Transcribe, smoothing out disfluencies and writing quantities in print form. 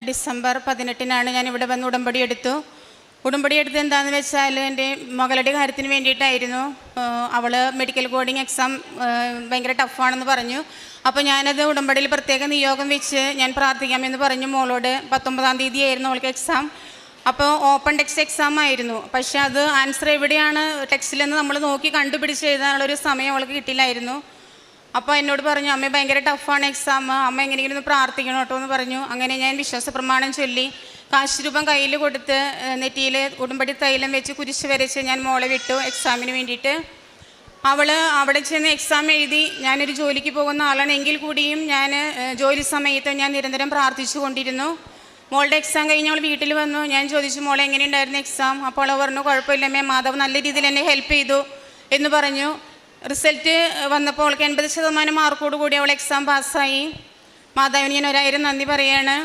December 18 ഞാൻ ഇവിടെ വന്ന് ഉടമ്പടി എടുത്തു. ഉടമ്പടി എടുത്ത് എന്താണെന്ന് വെച്ചാൽ എൻ്റെ മകളുടെ കാര്യത്തിന് വേണ്ടിയിട്ടായിരുന്നു. അവൾ മെഡിക്കൽ കോഡിങ് എക്സാം ഭയങ്കര ടഫാണെന്ന് പറഞ്ഞു. അപ്പോൾ ഞാനത് ഉടമ്പടിയിൽ പ്രത്യേക നിയോഗം വെച്ച് ഞാൻ പ്രാർത്ഥിക്കാമെന്ന് പറഞ്ഞു മോളോട്. 19-ാം തീയതി ആയിരുന്നു അവൾക്ക് എക്സാം. അപ്പോൾ ഓപ്പൺ ടെക്സ്റ്റ് എക്സാം ആയിരുന്നു. പക്ഷേ അത് ആൻസർ എവിടെയാണ് ടെക്സ്റ്റിലെന്ന് നമ്മൾ നോക്കി കണ്ടുപിടിച്ച് എഴുതാനുള്ളൊരു സമയം അവൾക്ക് കിട്ടില്ലായിരുന്നു. അപ്പോൾ എന്നോട് പറഞ്ഞു, അമ്മ ഭയങ്കര ടഫാണ് എക്സാം, അമ്മ എങ്ങനെയെങ്കിലും ഒന്ന് പ്രാർത്ഥിക്കണം കേട്ടോ എന്ന് പറഞ്ഞു. അങ്ങനെ ഞാൻ വിശ്വാസ പ്രമാണം ചൊല്ലി കാശ് രൂപം കയ്യിൽ കൊടുത്ത് നെറ്റിയിൽ ഉടമ്പടി തൈലം വെച്ച് കുരിശ് വരച്ച് ഞാൻ മോളെ വിട്ടു എക്സാമിന് വേണ്ടിയിട്ട്. അവൾ അവിടെ ചെന്ന് എക്സാം എഴുതി. ഞാനൊരു ജോലിക്ക് പോകുന്ന ആളാണ്, എങ്കിൽ കൂടിയും ഞാൻ ജോലി സമയത്ത് ഞാൻ നിരന്തരം പ്രാർത്ഥിച്ചു കൊണ്ടിരുന്നു. മോളുടെ എക്സാം കഴിഞ്ഞ് അവൾ വീട്ടിൽ വന്നു. ഞാൻ ചോദിച്ചു, മോളെ എങ്ങനെയുണ്ടായിരുന്നു എക്സാം? അപ്പോൾ അവൾ പറഞ്ഞു, കുഴപ്പമില്ലമ്മേ, മാധവ് നല്ല രീതിയിൽ എന്നെ ഹെൽപ്പ് ചെയ്തു എന്ന് പറഞ്ഞു. റിസൾട്ട് വന്നപ്പോൾ അവൾക്ക് 80% മാർക്കോട് കൂടി അവൾ എക്സാം പാസ്സായി. മാധവിന് ഞാൻ 1000 നന്ദി പറയുകയാണ്.